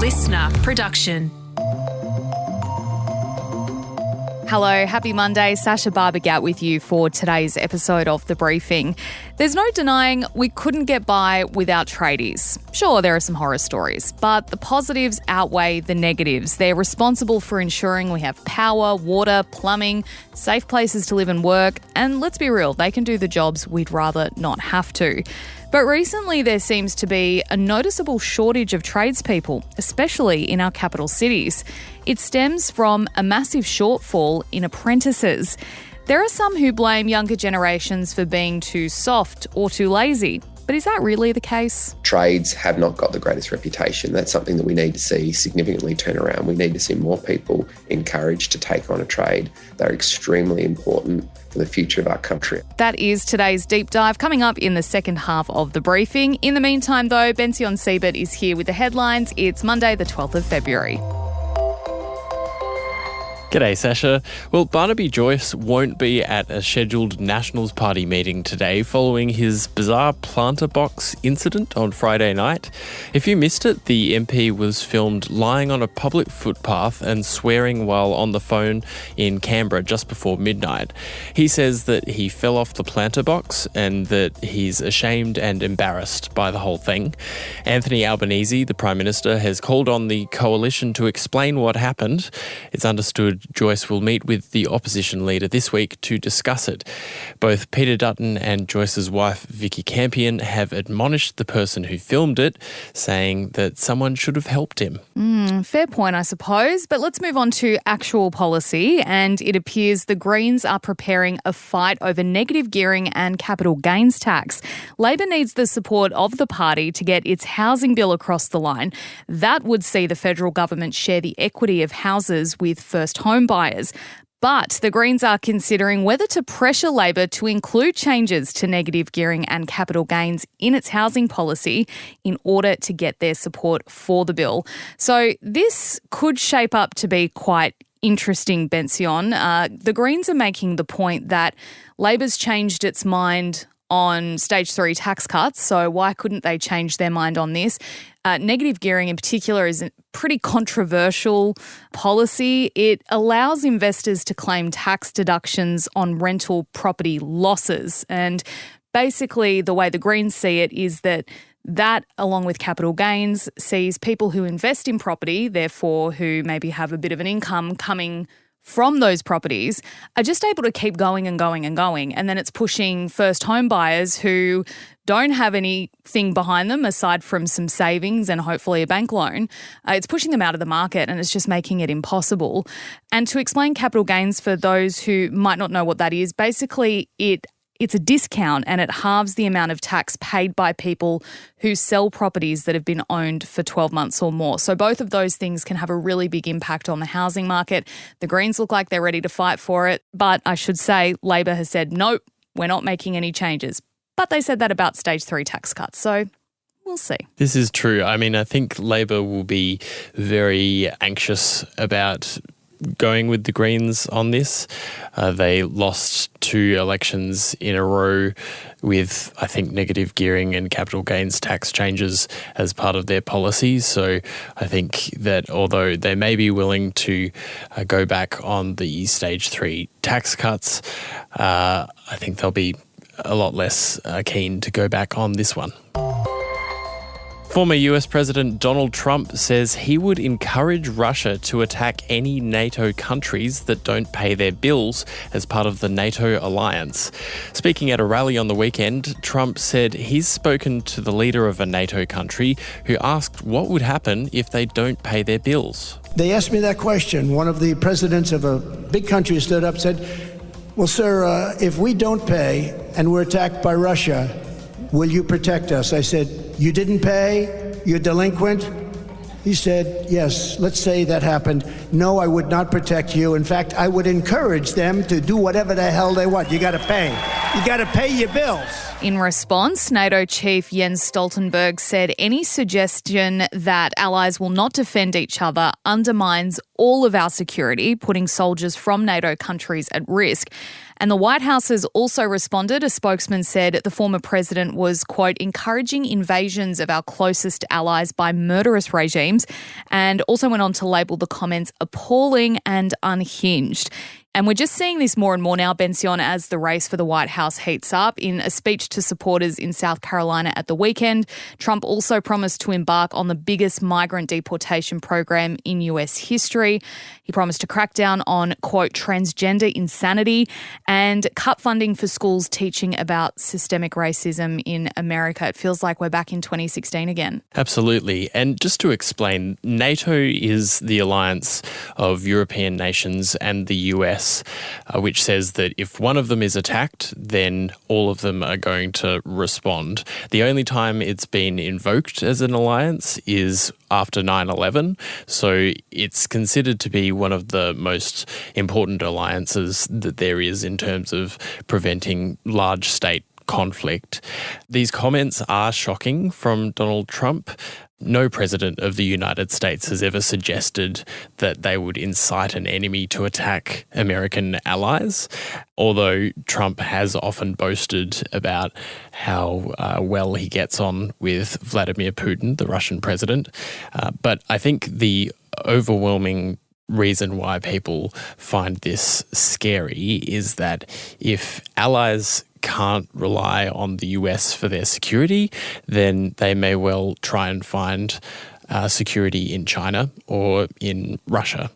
listener production. Hello, happy Monday. Sasha Barbagat with you for today's episode of The Briefing. There's no denying we couldn't get by without tradies. Sure, there are some horror stories, but the positives outweigh the negatives. They're responsible for ensuring we have power, water, plumbing, safe places to live and work, and let's be real, they can do the jobs we'd rather not have to. But recently there seems to be a noticeable shortage of tradespeople, especially in our capital cities. It stems from a massive shortfall in apprentices. There are some who blame younger generations for being too soft or too lazy. But is that really the case? Trades have not got the greatest reputation. That's something that we need to see significantly turn around. We need to see more people encouraged to take on a trade. They're extremely important for the future of our country. That is today's deep dive, coming up in the second half of the briefing. In the meantime, though, Bension Siebert is here with the headlines. It's Monday, the 12th of February. G'day, Sasha. Well, Barnaby Joyce won't be at a scheduled Nationals Party meeting today following his bizarre planter box incident on Friday night. If you missed it, the MP was filmed lying on a public footpath and swearing while on the phone in Canberra just before midnight. He says that he fell off the planter box and that he's ashamed and embarrassed by the whole thing. Anthony Albanese, the Prime Minister, has called on the coalition to explain what happened. It's understood Joyce will meet with the opposition leader this week to discuss it. Both Peter Dutton and Joyce's wife, Vicky Campion, have admonished the person who filmed it, saying that someone should have helped him. Fair point, I suppose. But let's move on to actual policy. And it appears the Greens are preparing a fight over negative gearing and capital gains tax. Labor needs the support of the party to get its housing bill across the line. That would see the federal government share the equity of houses with first home buyers. But the Greens are considering whether to pressure Labor to include changes to negative gearing and capital gains in its housing policy in order to get their support for the bill. So this could shape up to be quite interesting, Bension. The Greens are making the point that Labor's changed its mind on stage 3 tax cuts, so why couldn't they change their mind on this? Negative gearing in particular is a pretty controversial policy. It allows investors to claim tax deductions on rental property losses. And basically the way the Greens see it is that along with capital gains, sees people who invest in property, therefore who maybe have a bit of an income coming from those properties, are just able to keep going and going and going. And then it's pushing first home buyers who don't have anything behind them aside from some savings and hopefully a bank loan. It's pushing them out of the market and it's just making it impossible. And to explain capital gains for those who might not know what that is, basically it's a discount and it halves the amount of tax paid by people who sell properties that have been owned for 12 months or more. So both of those things can have a really big impact on the housing market. The Greens look like they're ready to fight for it. But I should say Labor has said, nope, we're not making any changes. But they said that about stage 3 tax cuts. So we'll see. This is true. I mean, I think Labor will be very anxious about going with the Greens on this. They lost 2 elections in a row with, I think, negative gearing and capital gains tax changes as part of their policy. So I think that although they may be willing to go back on the stage 3 tax cuts, I think they'll be a lot less keen to go back on this one. Former US President Donald Trump says he would encourage Russia to attack any NATO countries that don't pay their bills as part of the NATO alliance. Speaking at a rally on the weekend, Trump said he's spoken to the leader of a NATO country who asked what would happen if they don't pay their bills. They asked me that question. One of the presidents of a big country stood up and said, well, sir, if we don't pay and we're attacked by Russia, will you protect us? I said, you didn't pay? You're delinquent? He said, yes, let's say that happened. No, I would not protect you. In fact, I would encourage them to do whatever the hell they want. You got to pay. You got to pay your bills. In response, NATO chief Jens Stoltenberg said any suggestion that allies will not defend each other undermines all of our security, putting soldiers from NATO countries at risk. And the White House has also responded. A spokesman said the former president was, quote, encouraging invasions of our closest allies by murderous regimes, and also went on to label the comments appalling and unhinged. And we're just seeing this more and more now, Bension, as the race for the White House heats up. In a speech to supporters in South Carolina at the weekend, Trump also promised to embark on the biggest migrant deportation program in US history. He promised to crack down on, quote, transgender insanity and cut funding for schools teaching about systemic racism in America. It feels like we're back in 2016 again. Absolutely. And just to explain, NATO is the alliance of European nations and the US, which says that if one of them is attacked, then all of them are going to respond. The only time it's been invoked as an alliance is after 9/11, so it's considered to be one of the most important alliances that there is in terms of preventing large state conflict. These comments are shocking from Donald Trump. No president of the United States has ever suggested that they would incite an enemy to attack American allies, although Trump has often boasted about how well he gets on with Vladimir Putin, the Russian president. But I think the overwhelming reason why people find this scary is that if allies can't rely on the US for their security, then they may well try and find security in China or in Russia.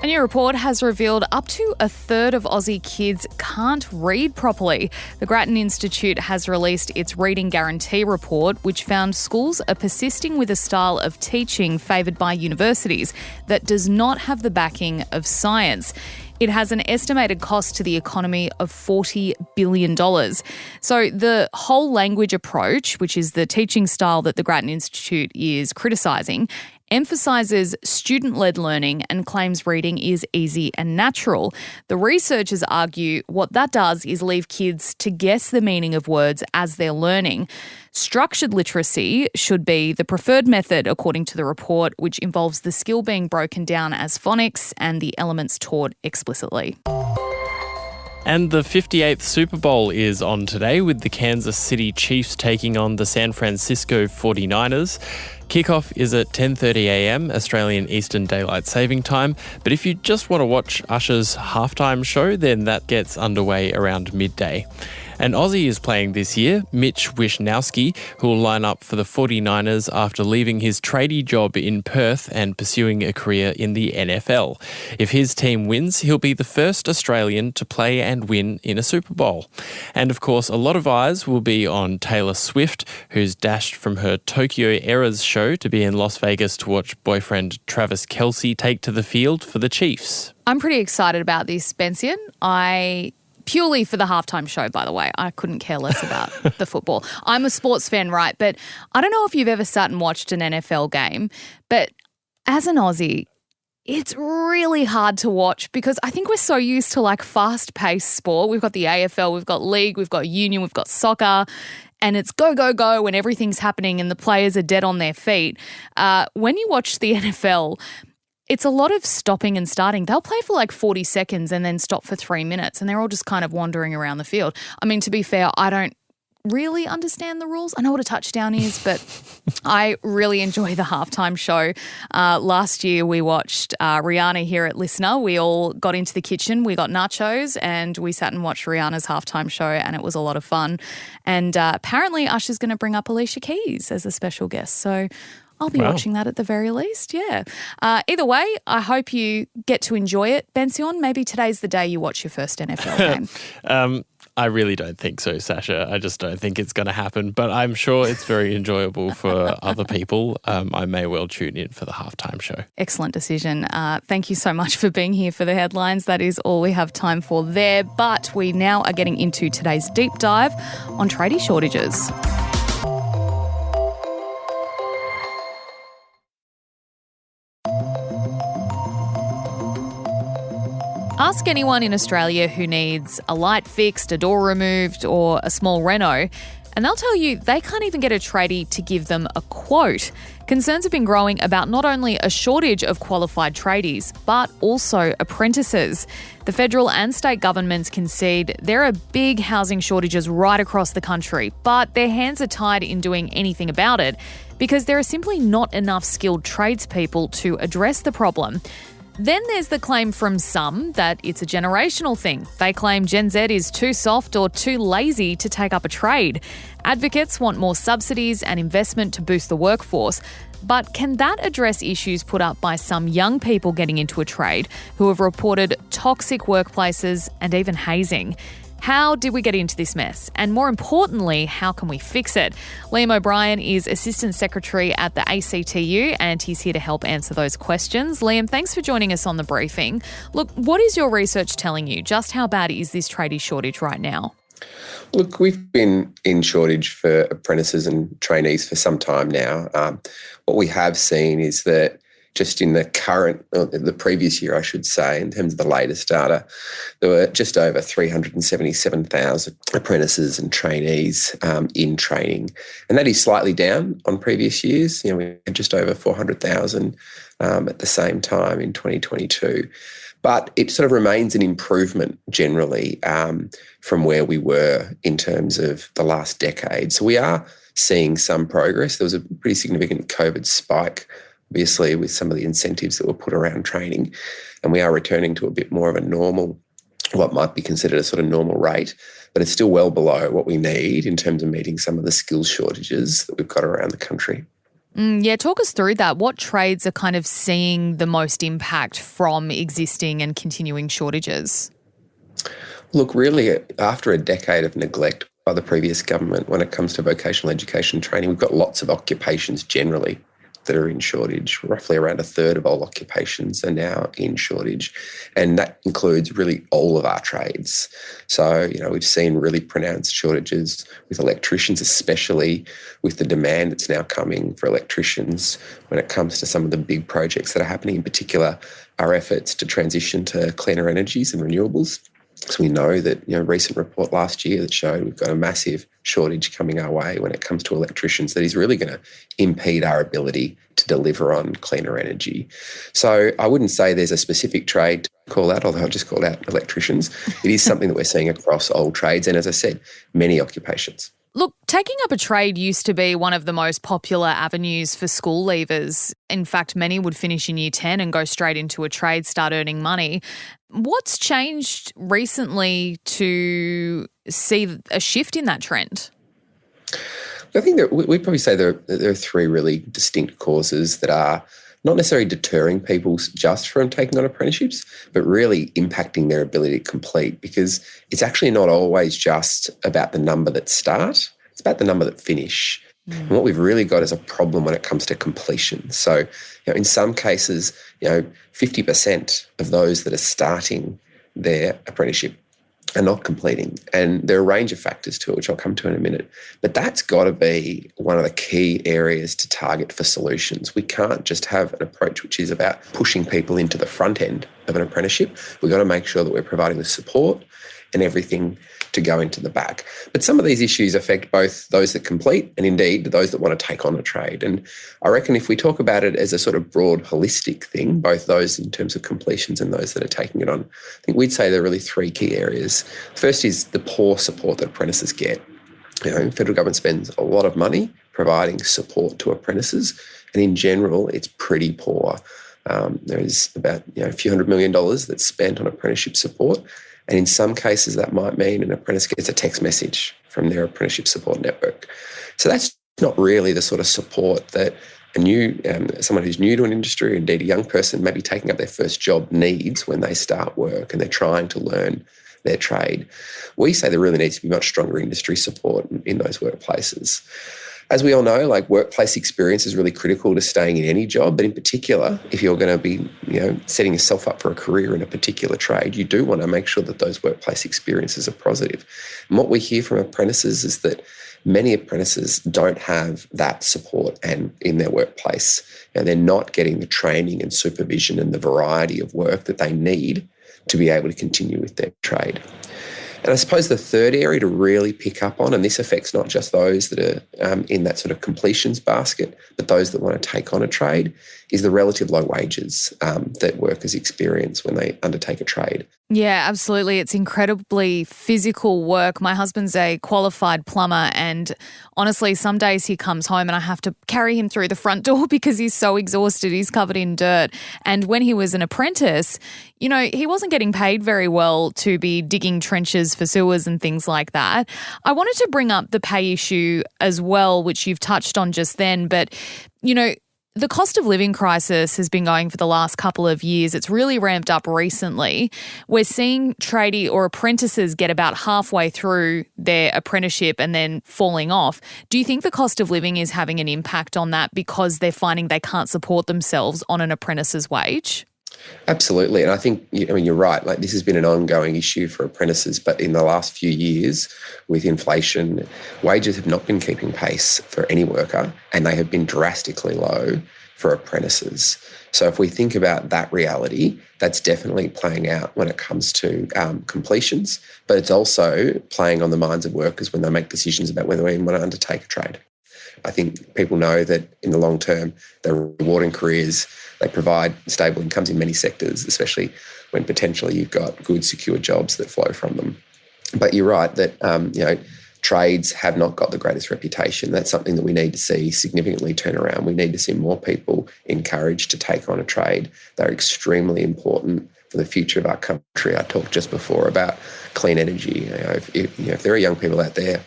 A new report has revealed up to a third of Aussie kids can't read properly. The Grattan Institute has released its Reading Guarantee report, which found schools are persisting with a style of teaching favoured by universities that does not have the backing of science. It has an estimated cost to the economy of $40 billion. So the whole language approach, which is the teaching style that the Grattan Institute is criticising, emphasises student-led learning and claims reading is easy and natural. The researchers argue what that does is leave kids to guess the meaning of words as they're learning. Structured literacy should be the preferred method, according to the report, which involves the skill being broken down as phonics and the elements taught explicitly. And the 58th Superbowl is on today, with the Kansas City Chiefs taking on the San Francisco 49ers. Kickoff is at 10:30 a.m. Australian Eastern Daylight Saving Time, but if you just want to watch Usher's halftime show, then that gets underway around midday. An Aussie is playing this year, Mitch Wishnowsky, who will line up for the 49ers after leaving his tradie job in Perth and pursuing a career in the NFL. If his team wins, he'll be the first Australian to play and win in a Super Bowl. And of course, a lot of eyes will be on Taylor Swift, who's dashed from her Tokyo Eras show to be in Las Vegas to watch boyfriend Travis Kelce take to the field for the Chiefs. I'm pretty excited about this, Bension. Purely for the halftime show, by the way. I couldn't care less about the football. I'm a sports fan, right? But I don't know if you've ever sat and watched an NFL game, but as an Aussie, it's really hard to watch because I think we're so used to like fast-paced sport. We've got the AFL, we've got league, we've got union, we've got soccer, and it's go, go, go when everything's happening and the players are dead on their feet. When you watch the NFL, it's a lot of stopping and starting. They'll play for like 40 seconds and then stop for 3 minutes, and they're all just kind of wandering around the field. I mean, to be fair, I don't really understand the rules. I know what a touchdown is, but I really enjoy the halftime show. Last year we watched Rihanna here at Listener. We all got into the kitchen, we got nachos, and we sat and watched Rihanna's halftime show, and it was a lot of fun. And apparently Usher's going to bring up Alicia Keys as a special guest. So I'll be watching that at the very least, yeah. Either way, I hope you get to enjoy it. Bension, maybe today's the day you watch your first NFL game. I really don't think so, Sasha. I just don't think it's going to happen, but I'm sure it's very enjoyable for other people. I may well tune in for the halftime show. Excellent decision. Thank you so much for being here for the headlines. That is all we have time for there, but we now are getting into today's deep dive on tradie shortages. Ask anyone in Australia who needs a light fixed, a door removed, or a small reno, and they'll tell you they can't even get a tradie to give them a quote. Concerns have been growing about not only a shortage of qualified tradies, but also apprentices. The federal and state governments concede there are big housing shortages right across the country, but their hands are tied in doing anything about it because there are simply not enough skilled tradespeople to address the problem. Then there's the claim from some that it's a generational thing. They claim Gen Z is too soft or too lazy to take up a trade. Advocates want more subsidies and investment to boost the workforce. But can that address issues put up by some young people getting into a trade who have reported toxic workplaces and even hazing? How did we get into this mess? And more importantly, how can we fix it? Liam O'Brien is Assistant Secretary at the ACTU and he's here to help answer those questions. Liam, thanks for joining us on the briefing. Look, what is your research telling you? Just how bad is this tradie shortage right now? Look, we've been in shortage for apprentices and trainees for some time now. What we have seen is that just in the previous year, I should say, in terms of the latest data, there were just over 377,000 apprentices and trainees in training. And that is slightly down on previous years. We had just over 400,000 at the same time in 2022. But it sort of remains an improvement generally from where we were in terms of the last decade. So we are seeing some progress. There was a pretty significant COVID spike, obviously, with some of the incentives that were put around training. And we are returning to a bit more of a normal, what might be considered a sort of normal rate, but it's still well below what we need in terms of meeting some of the skills shortages that we've got around the country. Yeah, talk us through that. What trades are kind of seeing the most impact from existing and continuing shortages? Look, really, after a decade of neglect by the previous government when it comes to vocational education training, we've got lots of occupations generally that are in shortage. Roughly around a third of all occupations are now in shortage, and that includes really all of our trades. So, we've seen really pronounced shortages with electricians, especially with the demand that's now coming for electricians when it comes to some of the big projects that are happening, in particular our efforts to transition to cleaner energies and renewables. So we know that, a recent report last year that showed we've got a massive shortage coming our way when it comes to electricians that is really going to impede our ability to deliver on cleaner energy. So I wouldn't say there's a specific trade to call out, although I've just called out electricians. It is something that we're seeing across all trades and, as I said, many occupations. Look, taking up a trade used to be one of the most popular avenues for school leavers. In fact, many would finish in year 10 and go straight into a trade, start earning money. What's changed recently to see a shift in that trend? I think that we'd probably say there are three really distinct causes that are not necessarily deterring people just from taking on apprenticeships, but really impacting their ability to complete, because it's actually not always just about the number that start, it's about the number that finish. And what we've really got is a problem when it comes to completion. So, in some cases, 50% of those that are starting their apprenticeship are not completing. And there are a range of factors to it, which I'll come to in a minute. But that's got to be one of the key areas to target for solutions. We can't just have an approach which is about pushing people into the front end of an apprenticeship. We've got to make sure that we're providing the support and everything to go into the back. But some of these issues affect both those that complete and indeed those that want to take on a trade. And I reckon if we talk about it as a sort of broad holistic thing, both those in terms of completions and those that are taking it on, I think we'd say there are really three key areas. First is the poor support that apprentices get. Federal government spends a lot of money providing support to apprentices, and in general, it's pretty poor. There is about a few $100 million that's spent on apprenticeship support. And in some cases, that might mean an apprentice gets a text message from their apprenticeship support network. So that's not really the sort of support that someone who's new to an industry, or indeed a young person maybe taking up their first job, needs when they start work and they're trying to learn their trade. We say there really needs to be much stronger industry support in those workplaces. As we all know, workplace experience is really critical to staying in any job, but in particular, if you're going to be, setting yourself up for a career in a particular trade, you do want to make sure that those workplace experiences are positive. And what we hear from apprentices is that many apprentices don't have that support and in their workplace. They're not getting the training and supervision and the variety of work that they need to be able to continue with their trade. And I suppose the third area to really pick up on, and this affects not just those that are in that sort of completions basket, but those that want to take on a trade, is the relative low wages that workers experience when they undertake a trade. Yeah, absolutely. It's incredibly physical work. My husband's a qualified plumber, and honestly, some days he comes home and I have to carry him through the front door because he's so exhausted. He's covered in dirt. And when he was an apprentice, you know, he wasn't getting paid very well to be digging trenches for sewers and things like that. I wanted to bring up the pay issue as well, which you've touched on just then, but, you know, the cost of living crisis has been going for the last couple of years. It's really ramped up recently. We're seeing tradie or apprentices get about halfway through their apprenticeship and then falling off. Do you think the cost of living is having an impact on that because they're finding they can't support themselves on an apprentice's wage? Absolutely. And I think, you're right. Like, this has been an ongoing issue for apprentices, but in the last few years with inflation, wages have not been keeping pace for any worker, and they have been drastically low for apprentices. So if we think about that reality, that's definitely playing out when it comes to completions, but it's also playing on the minds of workers when they make decisions about whether they want to undertake a trade. I think people know that in the long term, they're rewarding careers. They provide stable incomes in many sectors, especially when potentially you've got good, secure jobs that flow from them. But you're right that trades have not got the greatest reputation. That's something that we need to see significantly turn around. We need to see more people encouraged to take on a trade. They're extremely important for the future of our country. I talked just before about clean energy. If there are young people out there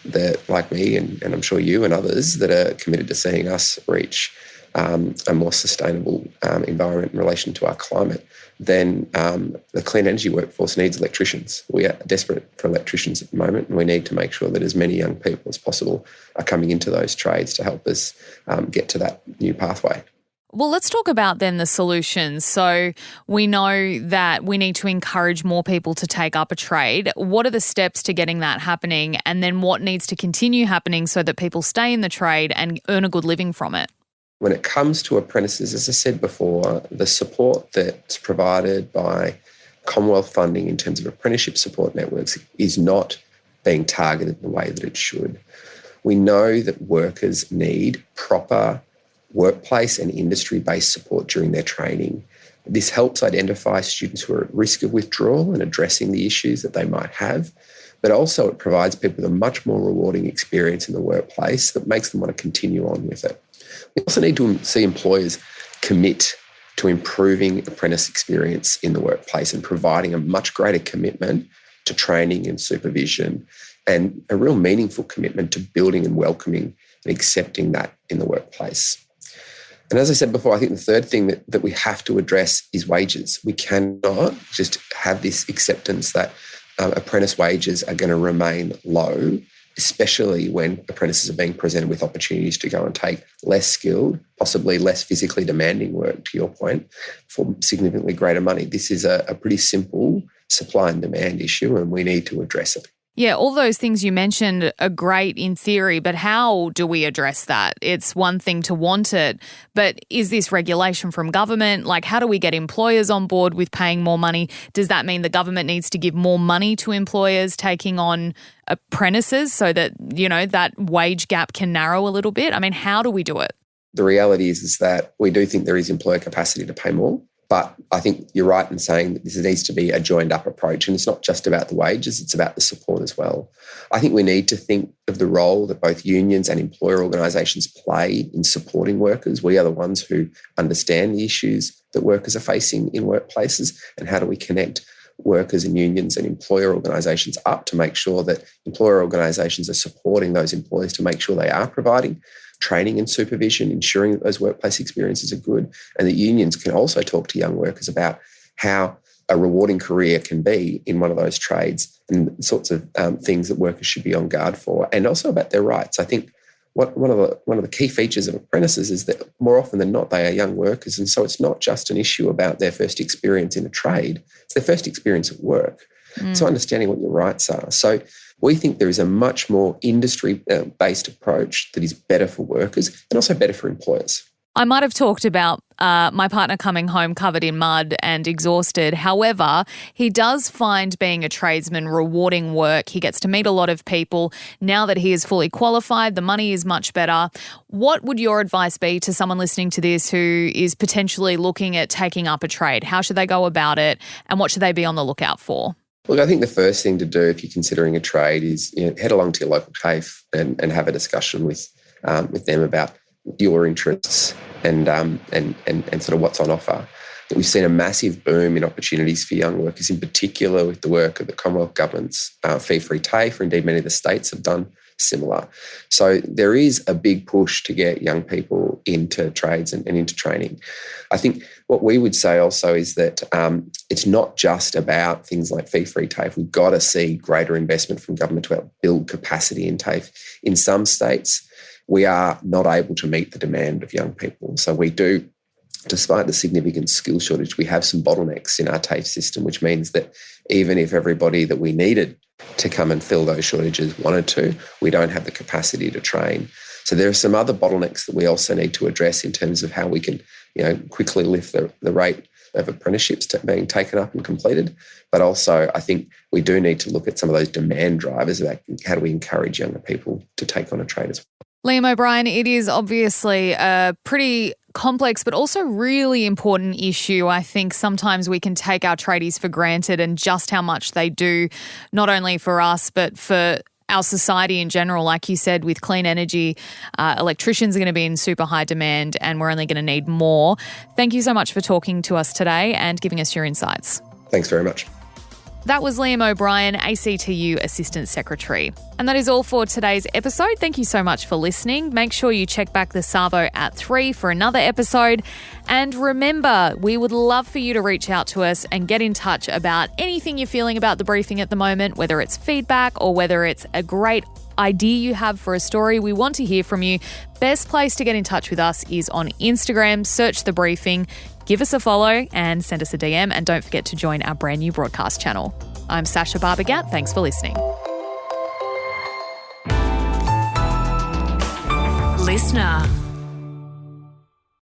that, like me and I'm sure you and others, that are committed to seeing us reach a more sustainable environment in relation to our climate, then the clean energy workforce needs electricians. We are desperate for electricians at the moment, and we need to make sure that as many young people as possible are coming into those trades to help us get to that new pathway. Well, let's talk about then the solutions. So we know that we need to encourage more people to take up a trade. What are the steps to getting that happening? And then what needs to continue happening so that people stay in the trade and earn a good living from it? When it comes to apprentices, as I said before, the support that's provided by Commonwealth funding in terms of apprenticeship support networks is not being targeted the way that it should. We know that workers need proper workplace and industry-based support during their training. This helps identify students who are at risk of withdrawal and addressing the issues that they might have, but also it provides people with a much more rewarding experience in the workplace that makes them want to continue on with it. We also need to see employers commit to improving apprentice experience in the workplace and providing a much greater commitment to training and supervision, and a real meaningful commitment to building and welcoming and accepting that in the workplace. And as I said before, I think the third thing that we have to address is wages. We cannot just have this acceptance that apprentice wages are going to remain low, especially when apprentices are being presented with opportunities to go and take less skilled, possibly less physically demanding work, to your point, for significantly greater money. This is a pretty simple supply and demand issue, and we need to address it. Yeah, all those things you mentioned are great in theory, but how do we address that? It's one thing to want it, but is this regulation from government? Like, how do we get employers on board with paying more money? Does that mean the government needs to give more money to employers taking on apprentices so that, that wage gap can narrow a little bit? I mean, how do we do it? The reality is that we do think there is employer capacity to pay more. But I think you're right in saying that this needs to be a joined-up approach, and it's not just about the wages, it's about the support as well. I think we need to think of the role that both unions and employer organisations play in supporting workers. We are the ones who understand the issues that workers are facing in workplaces, and how do we connect workers and unions and employer organisations up to make sure that employer organisations are supporting those employers to make sure they are providing training and supervision, ensuring that those workplace experiences are good, and that unions can also talk to young workers about how a rewarding career can be in one of those trades and the sorts of things that workers should be on guard for, and also about their rights. I think one of the key features of apprentices is that more often than not, they are young workers, and so it's not just an issue about their first experience in a trade, it's their first experience at work. So understanding what your rights are. So we think there is a much more industry-based approach that is better for workers and also better for employers. I might have talked about my partner coming home covered in mud and exhausted. However, he does find being a tradesman rewarding work. He gets to meet a lot of people. Now that he is fully qualified, the money is much better. What would your advice be to someone listening to this who is potentially looking at taking up a trade? How should they go about it, and what should they be on the lookout for? Look, I think the first thing to do if you're considering a trade is head along to your local TAFE and have a discussion with them about your interests and sort of what's on offer. We've seen a massive boom in opportunities for young workers, in particular with the work of the Commonwealth Government's fee-free TAFE, or indeed many of the states have done similar. So there is a big push to get young people into trades and into training. I think what we would say also is that it's not just about things like fee-free TAFE. We've got to see greater investment from government to help build capacity in TAFE. In some states, we are not able to meet the demand of young people. So we do, despite the significant skill shortage, we have some bottlenecks in our TAFE system, which means that even if everybody that we needed to come and fill those shortages wanted to, we don't have the capacity to train. So there are some other bottlenecks that we also need to address in terms of how we can, quickly lift the rate of apprenticeships being taken up and completed. But also, I think we do need to look at some of those demand drivers about how do we encourage younger people to take on a trade as well. Liam O'Brien, it is obviously a pretty complex but also really important issue. I think sometimes we can take our tradies for granted and just how much they do, not only for us but for our society in general. Like you said, with clean energy, electricians are going to be in super high demand and we're only going to need more. Thank you so much for talking to us today and giving us your insights. Thanks very much. That was Liam O'Brien, ACTU Assistant Secretary. And that is all for today's episode. Thank you so much for listening. Make sure you check back the Savo at 3 for another episode. And remember, we would love for you to reach out to us and get in touch about anything you're feeling about the briefing at the moment, whether it's feedback or whether it's a great idea you have for a story. We want to hear from you. Best place to get in touch with us is on Instagram. Search The Briefing. Give us a follow and send us a DM, and don't forget to join our brand new broadcast channel. I'm Sasha Barbagat. Thanks for listening. Listener.